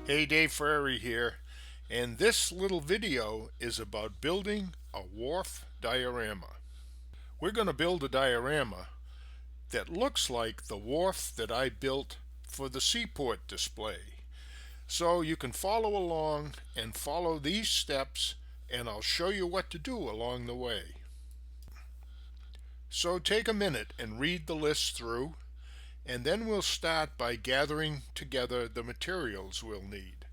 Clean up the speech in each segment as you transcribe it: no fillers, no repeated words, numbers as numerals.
Hey, Dave Frary here, and this little video is about building a wharf diorama. We're going to build a diorama that looks like the wharf that I built for the seaport display. So you can follow along and follow these steps, and I'll show you what to do along the way. So take a minute and read the list through, and then we'll start by gathering together the materials we'll need.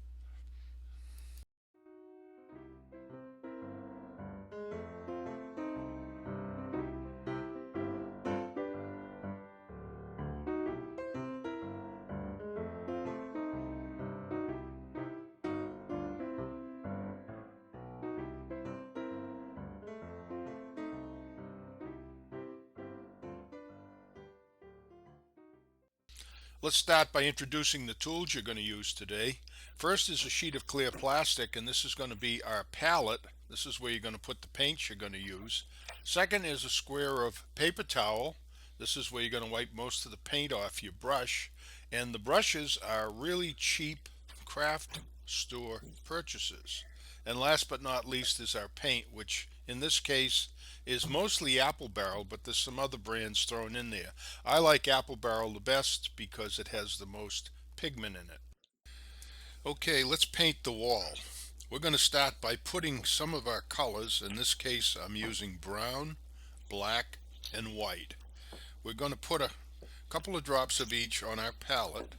Let's start by introducing the tools you're going to use today. First is a sheet of clear plastic, and this is going to be our palette. This is where you're going to put the paints you're going to use. Second is a square of paper towel. This is where you're going to wipe most of the paint off your brush. And the brushes are really cheap craft store purchases. And last but not least is our paint, which in this case is mostly Apple Barrel, but there's some other brands thrown in there. I like Apple Barrel the best because it has the most pigment in it. Okay, let's paint the wall. We're going to start by putting some of our colors. In this case, I'm using brown, black, and white. We're going to put a couple of drops of each on our palette,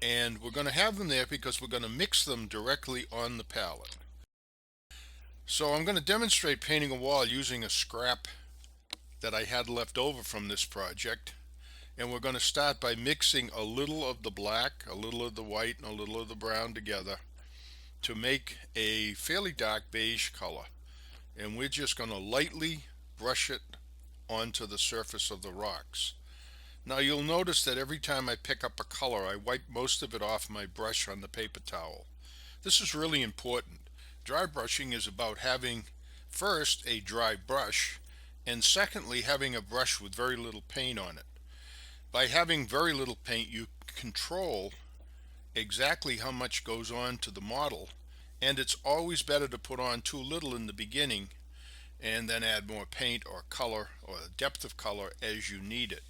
and we're going to have them there because we're going to mix them directly on the palette. So I'm going to demonstrate painting a wall using a scrap that I had left over from this project. And we're going to start by mixing a little of the black, a little of the white, and a little of the brown together to make a fairly dark beige color. And we're just going to lightly brush it onto the surface of the rocks. Now you'll notice that every time I pick up a color, I wipe most of it off my brush on the paper towel. This is really important. Dry brushing is about having, first, a dry brush, and secondly, having a brush with very little paint on it. By having very little paint, you control exactly how much goes on to the model, and it's always better to put on too little in the beginning and then add more paint or color or depth of color as you need it.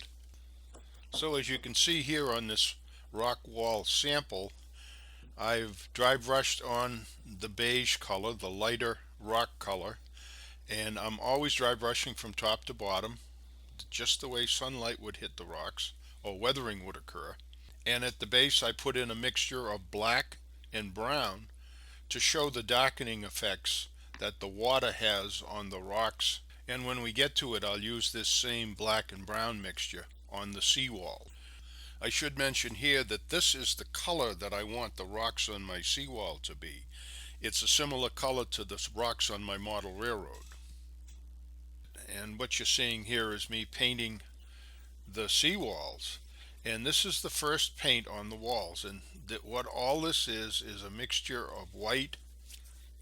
So as you can see here on this rock wall sample, I've dry brushed on the beige color, the lighter rock color, and I'm always dry brushing from top to bottom, just the way sunlight would hit the rocks or weathering would occur. And at the base I put in a mixture of black and brown to show the darkening effects that the water has on the rocks. And when we get to it, I'll use this same black and brown mixture on the seawall. I should mention here that this is the color that I want the rocks on my seawall to be. It's a similar color to the rocks on my model railroad. And what you're seeing here is me painting the seawalls. And this is the first paint on the walls. And what all this is a mixture of white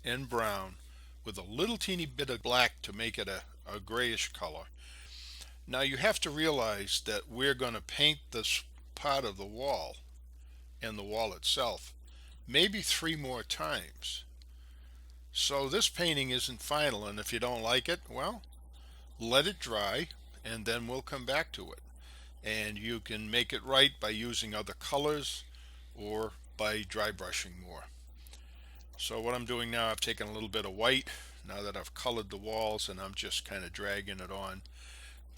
and brown with a little teeny bit of black to make it a grayish color. Now you have to realize that we're going to paint this part of the wall and the wall itself maybe 3 more times. So this painting isn't final, and if you don't like it, well, let it dry and then we'll come back to it. And you can make it right by using other colors or by dry brushing more. So what I'm doing now, I've taken a little bit of white now that I've colored the walls, and I'm just kind of dragging it on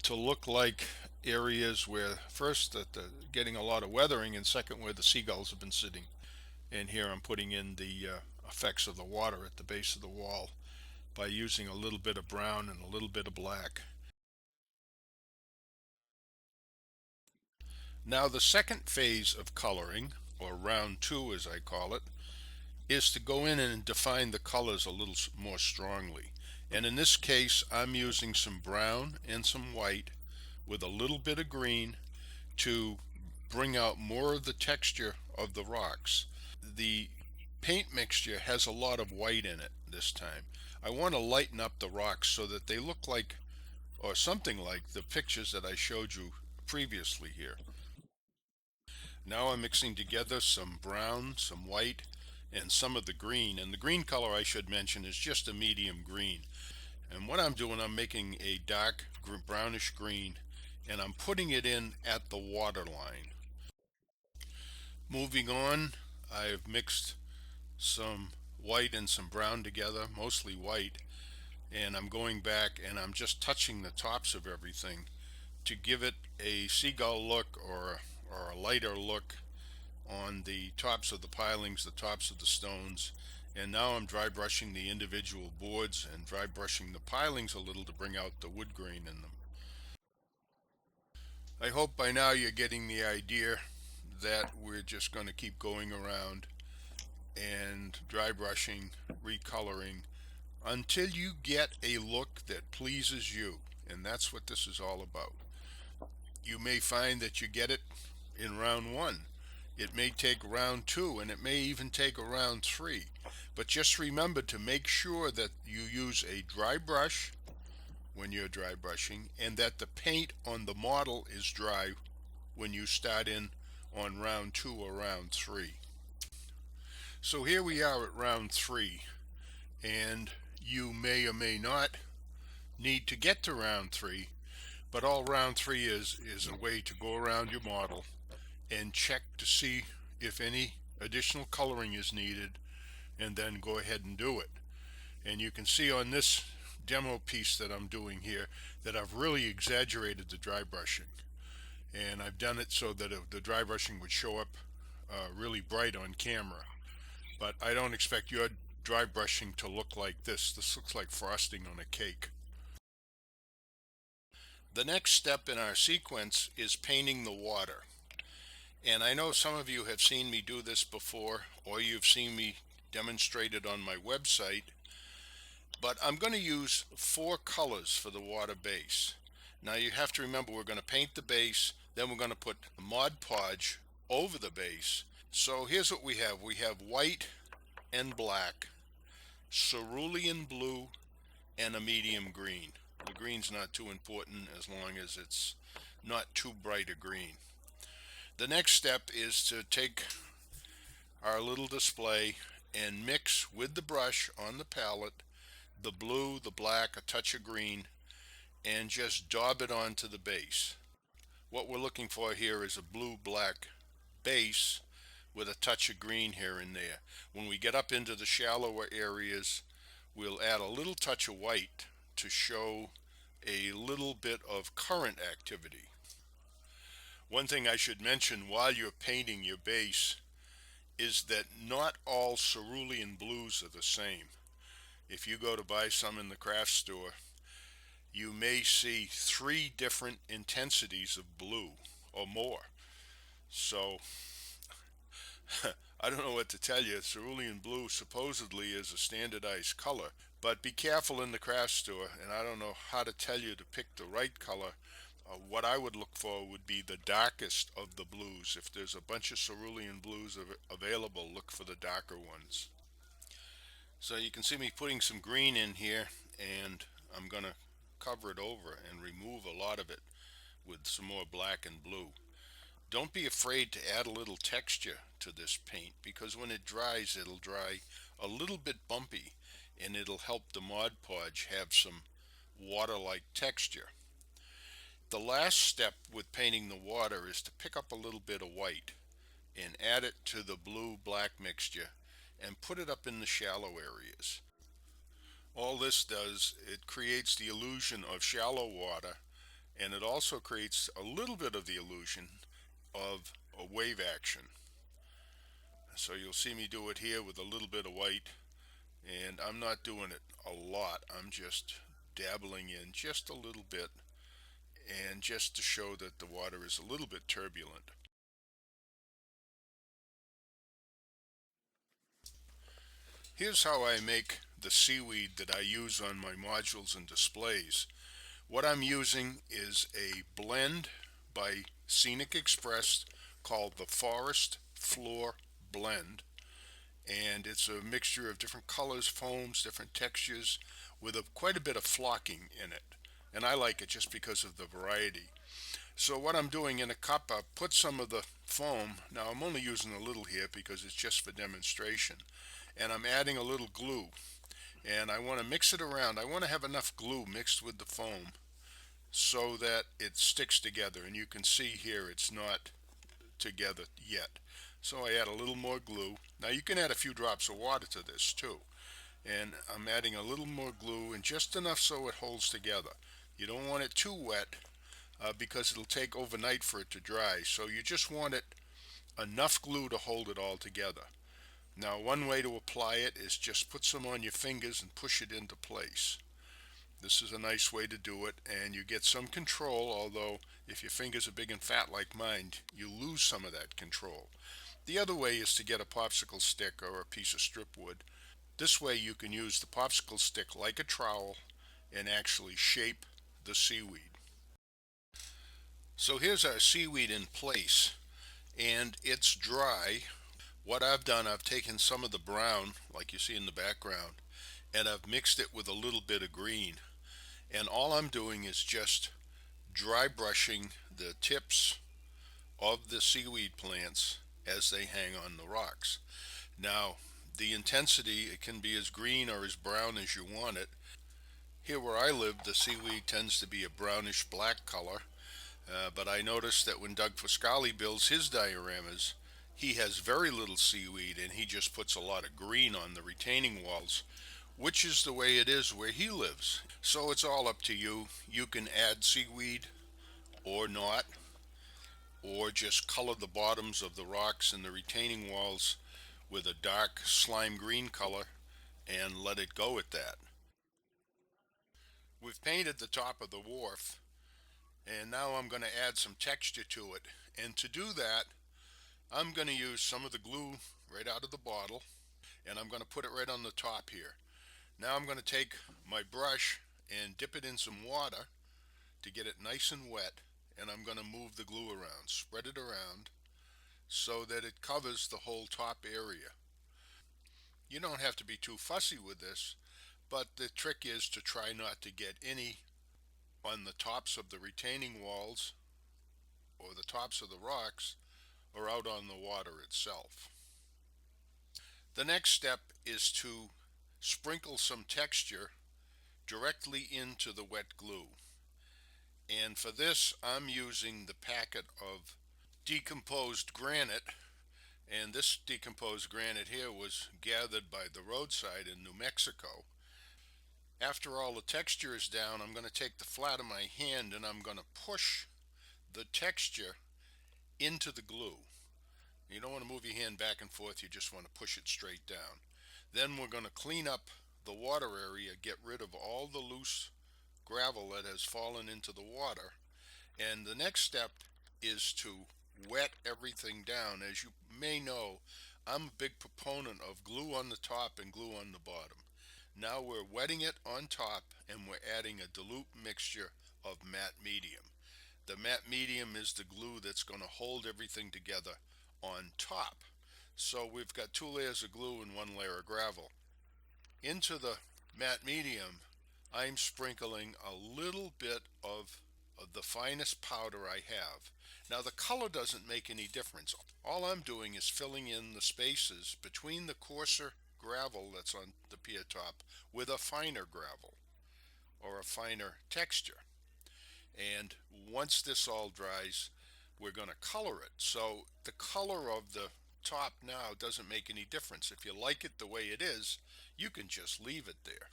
to look like areas where first that the getting a lot of weathering, and second where the seagulls have been sitting. And here I'm putting in the effects of the water at the base of the wall by using a little bit of brown and a little bit of black. Now the second phase of coloring, or round 2 as I call it, is to go in and define the colors a little more strongly. And in this case, I'm using some brown and some white with a little bit of green to bring out more of the texture of the rocks. The paint mixture has a lot of white in it this time. I want to lighten up the rocks so that they look like, or something like, the pictures that I showed you previously here. Now I'm mixing together some brown, some white, and some of the green. And the green color, I should mention, is just a medium green. And what I'm doing, I'm making a dark brownish green, and I'm putting it in at the water line. Moving on, I've mixed some white and some brown together, mostly white, and I'm going back and I'm just touching the tops of everything to give it a seagull look, or a lighter look on the tops of the pilings, the tops of the stones. And now I'm dry brushing the individual boards and dry brushing the pilings a little to bring out the wood grain in them. I hope by now you're getting the idea that we're just going to keep going around and dry brushing, recoloring, until you get a look that pleases you. And that's what this is all about. You may find that you get it in round one. It may take round two, and it may even take a round three. But just remember to make sure that you use a dry brush when you're dry brushing, and that the paint on the model is dry when you start in on round two or round three. So here we are at round three, and you may or may not need to get to round three, but all round three is a way to go around your model and check to see if any additional coloring is needed, and then go ahead and do it. And you can see on this demo piece that I'm doing here that I've really exaggerated the dry brushing, and I've done it so that the dry brushing would show up really bright on camera. But I don't expect your dry brushing to look like this. This looks like frosting on a cake. The next step in our sequence is painting the water. And I know some of you have seen me do this before, or you've seen me demonstrate it on my website, but I'm going to use four colors for the water base. Now you have to remember, we're going to paint the base, then we're going to put Mod Podge over the base. So here's what we have. We have white and black, cerulean blue, and a medium green. The green's not too important as long as it's not too bright a green. The next step is to take our little display and mix with the brush on the palette the blue, the black, a touch of green, and just daub it onto the base. What we're looking for here is a blue-black base with a touch of green here and there. When we get up into the shallower areas, we'll add a little touch of white to show a little bit of current activity. One thing I should mention while you're painting your base is that not all cerulean blues are the same. If you go to buy some in the craft store, you may see three different intensities of blue or more. So I don't know what to tell you. Cerulean blue supposedly is a standardized color, but be careful in the craft store, and I don't know how to tell you to pick the right color. What I would look for would be the darkest of the blues. If there's a bunch of cerulean blues available, look for the darker ones. So you can see me putting some green in here, and I'm going to cover it over and remove a lot of it with some more black and blue. Don't be afraid to add a little texture to this paint, because when it dries, it'll dry a little bit bumpy, and it'll help the Mod Podge have some water-like texture. The last step with painting the water is to pick up a little bit of white and add it to the blue-black mixture and put it up in the shallow areas. All this does, it creates the illusion of shallow water, and it also creates a little bit of the illusion of a wave action. So you'll see me do it here with a little bit of white, and I'm not doing it a lot. I'm just dabbling in just a little bit, and just to show that the water is a little bit turbulent. Here's how I make the seaweed that I use on my modules and displays. What I'm using is a blend by Scenic Express called the Forest Floor Blend, and it's a mixture of different colors, foams, different textures, with quite a bit of flocking in it. and I like it just because of the variety. So what I'm doing in a cup, I put some of the foam. Now I'm only using a little here because it's just for demonstration. And I'm adding a little glue. And I want to mix it around. I want to have enough glue mixed with the foam so that it sticks together. And you can see here it's not together yet. So I add a little more glue. Now you can add a few drops of water to this too. And I'm adding a little more glue and just enough so it holds together. You don't want it too wet because it'll take overnight for it to dry. So you just want it enough glue to hold it all together. Now one way to apply it is just put some on your fingers and push it into place. This is a nice way to do it, and you get some control, although if your fingers are big and fat like mine, you lose some of that control. The other way is to get a popsicle stick or a piece of strip wood. This way you can use the popsicle stick like a trowel and actually shape the seaweed. So here's our seaweed in place, and it's dry. What I've done, I've taken some of the brown, like you see in the background, and I've mixed it with a little bit of green. And all I'm doing is just dry brushing the tips of the seaweed plants as they hang on the rocks. Now, the intensity, it can be as green or as brown as you want it. Here where I live, the seaweed tends to be a brownish black color, but I noticed that when Doug Foscali builds his dioramas, he has very little seaweed and he just puts a lot of green on the retaining walls, which is the way it is where he lives. So it's all up to you. You can add seaweed or not, or just color the bottoms of the rocks and the retaining walls with a dark slime green color and let it go at that. We've painted the top of the wharf, and now I'm going to add some texture to it. And to do that, I'm going to use some of the glue right out of the bottle, and I'm going to put it right on the top here. Now I'm going to take my brush and dip it in some water to get it nice and wet, and I'm going to move the glue around, spread it around so that it covers the whole top area. You don't have to be too fussy with this, but the trick is to try not to get any on the tops of the retaining walls or the tops of the rocks or out on the water itself. The next step is to sprinkle some texture directly into the wet glue. And for this, I'm using the packet of decomposed granite. And this decomposed granite here was gathered by the roadside in New Mexico. After all the texture is down, I'm going to take the flat of my hand and I'm going to push the texture into the glue. You don't want to move your hand back and forth, you just want to push it straight down. Then we're going to clean up the water area, get rid of all the loose gravel that has fallen into the water. And the next step is to wet everything down. As you may know, I'm a big proponent of glue on the top and glue on the bottom. Now we're wetting it on top and we're adding a dilute mixture of matte medium. The matte medium is the glue that's going to hold everything together on top. So we've got two layers of glue and one layer of gravel. Into the matte medium, I'm sprinkling a little bit of the finest powder I have. Now the color doesn't make any difference. All I'm doing is filling in the spaces between the coarser gravel that's on the pier top with a finer gravel or a finer texture. And once this all dries, we're going to color it. So the color of the top now doesn't make any difference. If you like it the way it is, you can just leave it there.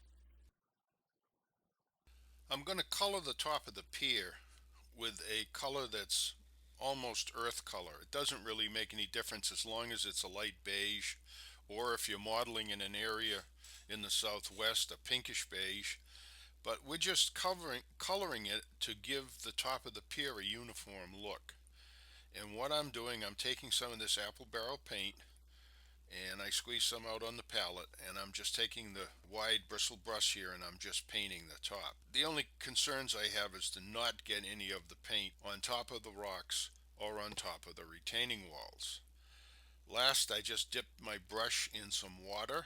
I'm going to color the top of the pier with a color that's almost earth color. It doesn't really make any difference as long as it's a light beige, or if you're modeling in an area in the southwest, a pinkish beige. But we're just coloring it to give the top of the pier a uniform look. And what I'm doing, I'm taking some of this apple barrel paint and I squeeze some out on the palette, and I'm just taking the wide bristle brush here and I'm just painting the top. The only concerns I have is to not get any of the paint on top of the rocks or on top of the retaining walls. Last, I just dipped my brush in some water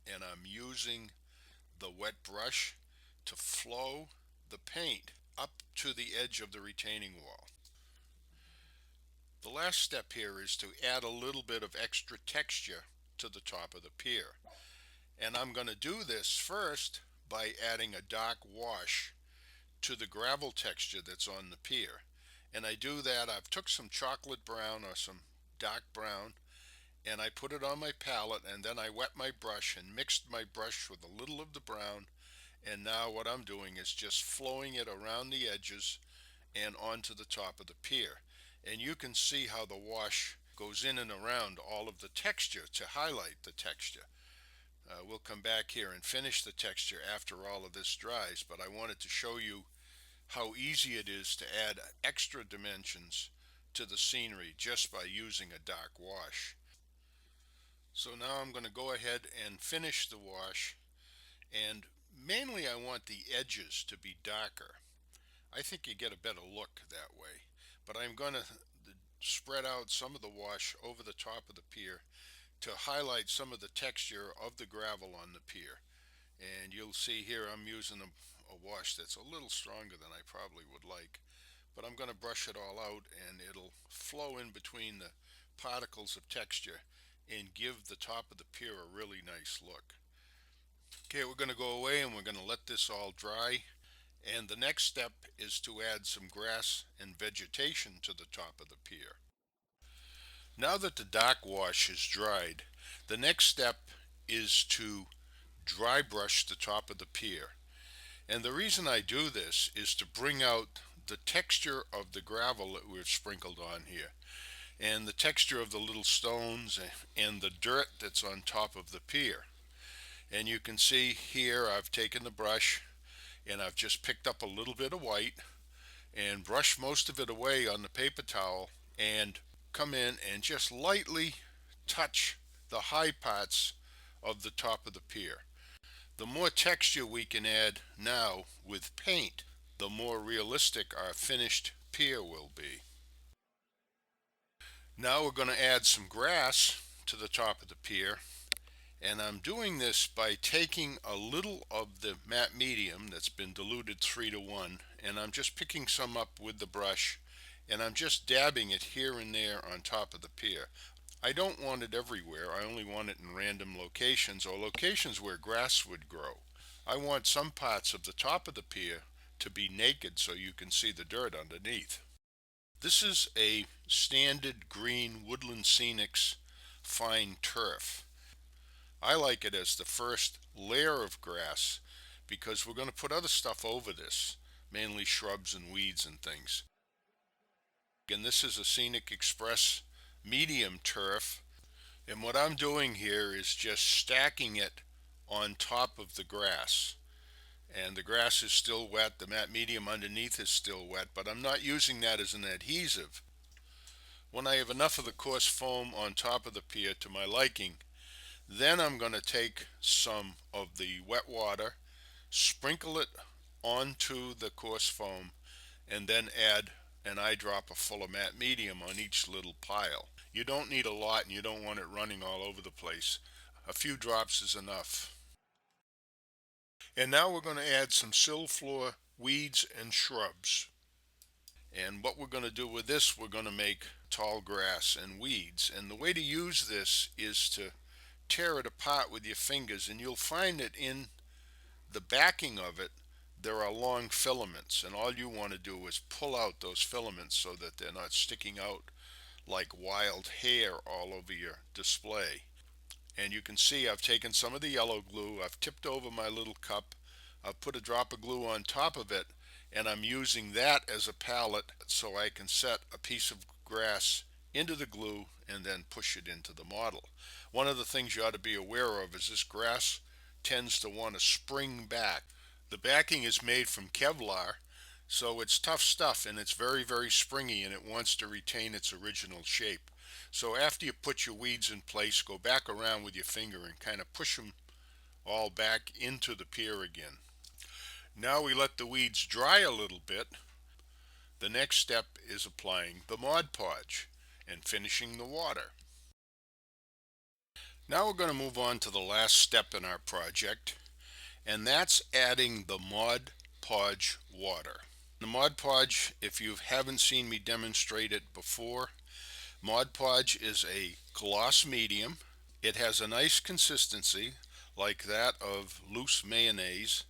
and I'm using the wet brush to flow the paint up to the edge of the retaining wall. The last step here is to add a little bit of extra texture to the top of the pier. And I'm going to do this first by adding a dark wash to the gravel texture that's on the pier. And I do that, I've took some chocolate brown or some dark brown, and I put it on my palette, and then I wet my brush and mixed my brush with a little of the brown. And now what I'm doing is just flowing it around the edges and onto the top of the pier. And you can see how the wash goes in and around all of the texture to highlight the texture. We'll come back here and finish the texture after all of this dries, but I wanted to show you how easy it is to add extra dimensions to the scenery just by using a dark wash. So now I'm going to go ahead and finish the wash, and mainly I want the edges to be darker. I think you get a better look that way, but I'm going to spread out some of the wash over the top of the pier to highlight some of the texture of the gravel on the pier. And you'll see here I'm using a wash that's a little stronger than I probably would like, but I'm going to brush it all out and it'll flow in between the particles of texture and give the top of the pier a really nice look. Okay, we're going to go away and we're going to let this all dry, and the next step is to add some grass and vegetation to the top of the pier. Now that the dark wash is dried, the next step is to dry brush the top of the pier. And the reason I do this is to bring out the texture of the gravel that we've sprinkled on here, and the texture of the little stones and the dirt that's on top of the pier. And you can see here I've taken the brush and I've just picked up a little bit of white and brushed most of it away on the paper towel, and come in and just lightly touch the high parts of the top of the pier. The more texture we can add now with paint, the more realistic our finished pier will be. Now we're going to add some grass to the top of the pier, and I'm doing this by taking a little of the matte medium that's been diluted 3:1, and I'm just picking some up with the brush, and I'm just dabbing it here and there on top of the pier. I don't want it everywhere. I only want it in random locations or locations where grass would grow. I want some parts of the top of the pier to be naked so you can see the dirt underneath. This is a standard green Woodland Scenics fine turf. I like it as the first layer of grass because we're going to put other stuff over this, mainly shrubs and weeds and things. And this is a Scenic Express medium turf, and what I'm doing here is just stacking it on top of the grass. And the grass is still wet, the matte medium underneath is still wet, but I'm not using that as an adhesive. When I have enough of the coarse foam on top of the pier to my liking, then I'm going to take some of the wet water, sprinkle it onto the coarse foam, and then add an eyedropper full of matte medium on each little pile. You don't need a lot and you don't want it running all over the place. A few drops is enough. And now we're going to add some sill floor weeds and shrubs. And what we're going to do with this, we're going to make tall grass and weeds. And the way to use this is to tear it apart with your fingers, and you'll find that in the backing of it there are long filaments, and all you want to do is pull out those filaments so that they're not sticking out like wild hair all over your display. And you can see I've taken some of the yellow glue, I've tipped over my little cup, I've put a drop of glue on top of it, and I'm using that as a palette so I can set a piece of grass into the glue and then push it into the model. One of the things you ought to be aware of is this grass tends to want to spring back. The backing is made from Kevlar, so it's tough stuff and it's very, very springy, and it wants to retain its original shape. So after you put your weeds in place, go back around with your finger and kind of push them all back into the pier again. Now we let the weeds dry a little bit. The next step is applying the Mod Podge and finishing the water. Now we're going to move on to the last step in our project, and that's adding the Mod Podge Water. The Mod Podge, if you haven't seen me demonstrate it before, Mod Podge is a gloss medium. It has a nice consistency like that of loose mayonnaise,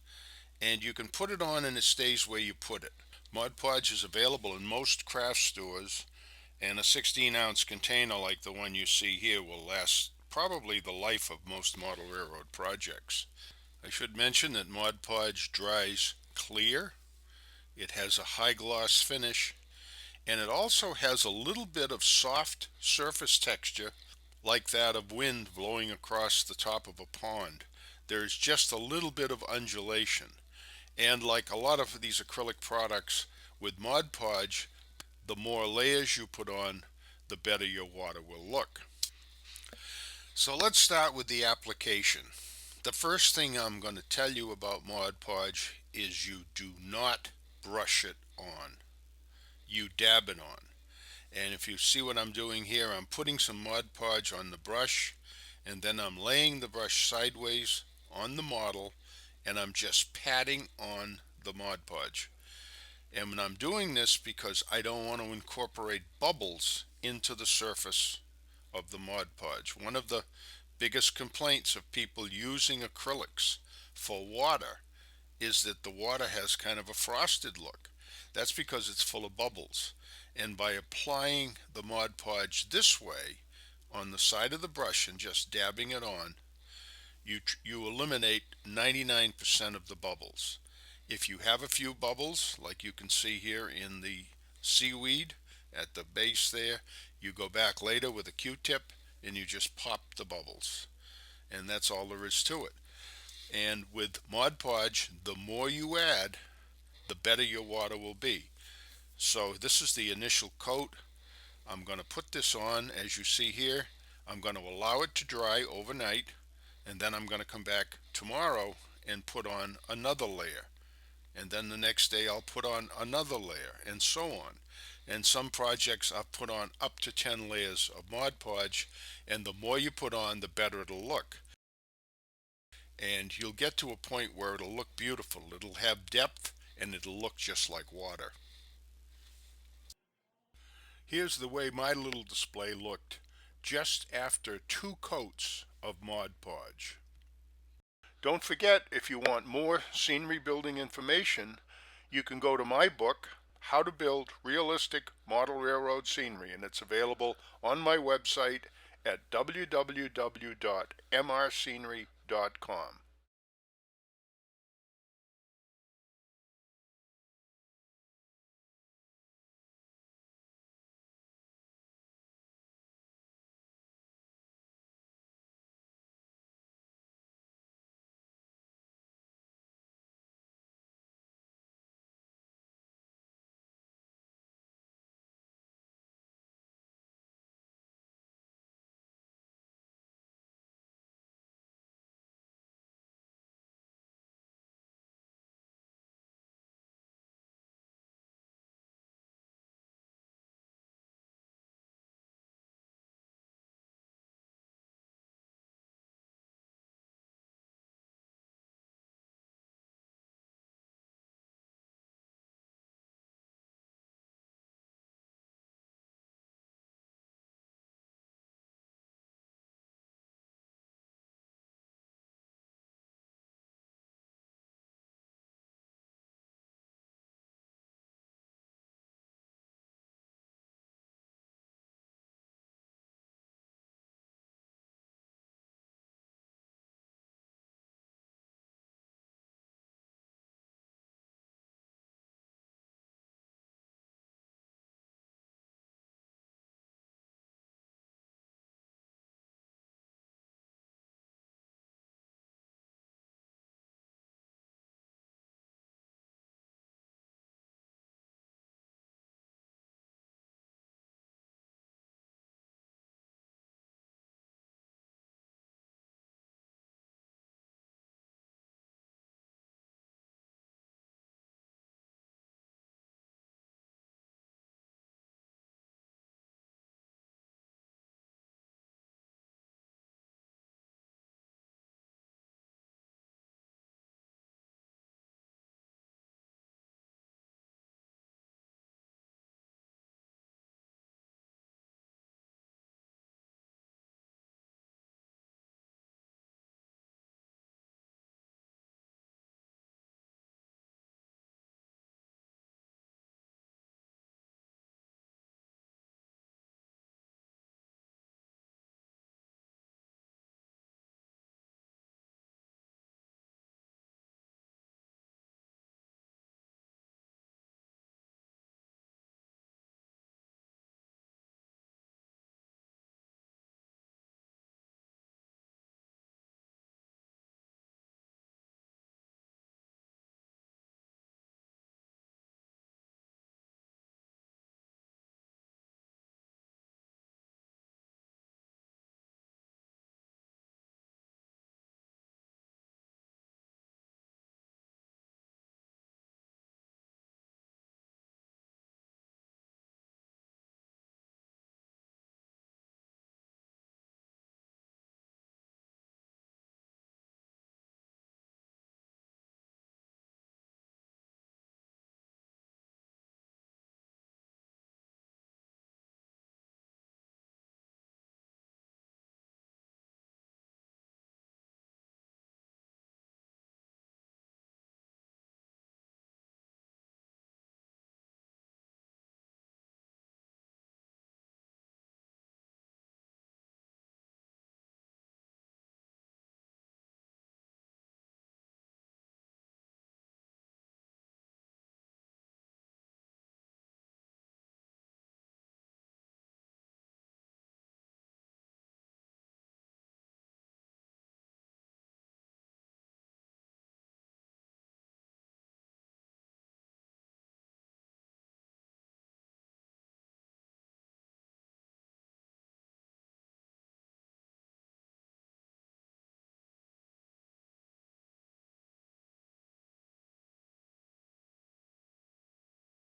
and you can put it on and it stays where you put it. Mod Podge is available in most craft stores, and a 16-ounce container like the one you see here will last probably the life of most model railroad projects. I should mention that Mod Podge dries clear, it has a high gloss finish, and it also has a little bit of soft surface texture like that of wind blowing across the top of a pond. There's just a little bit of undulation. And like a lot of these acrylic products, with Mod Podge, the more layers you put on, the better your water will look. So let's start with the application. The first thing I'm going to tell you about Mod Podge is you do not brush it on. You dab it on. And if you see what I'm doing here, I'm putting some Mod Podge on the brush, and then I'm laying the brush sideways on the model, and I'm just patting on the Mod Podge. And I'm doing this because I don't want to incorporate bubbles into the surface of the Mod Podge. One of the biggest complaints of people using acrylics for water is that the water has kind of a frosted look. That's because it's full of bubbles. And by applying the Mod Podge this way on the side of the brush and just dabbing it on, you eliminate 99% of the bubbles. If you have a few bubbles, like you can see here in the Seaweed at the base there, you go back later with a Q-tip and you just pop the bubbles. And that's all there is to it. And with Mod Podge, the more you add, the better your water will be. So this is the initial coat. I'm going to put this on, as you see here. I'm going to allow it to dry overnight, and then I'm going to come back tomorrow and put on another layer. And then the next day I'll put on another layer, and so on. And some projects I've put on up to 10 layers of Mod Podge, and the more you put on, the better it'll look. And you'll get to a point where it'll look beautiful. It'll have depth, and it'll look just like water. Here's the way my little display looked just after 2 coats of Mod Podge. Don't forget, if you want more scenery building information, you can go to my book, How to Build Realistic Model Railroad Scenery, and it's available on my website at www.mrscenery.com.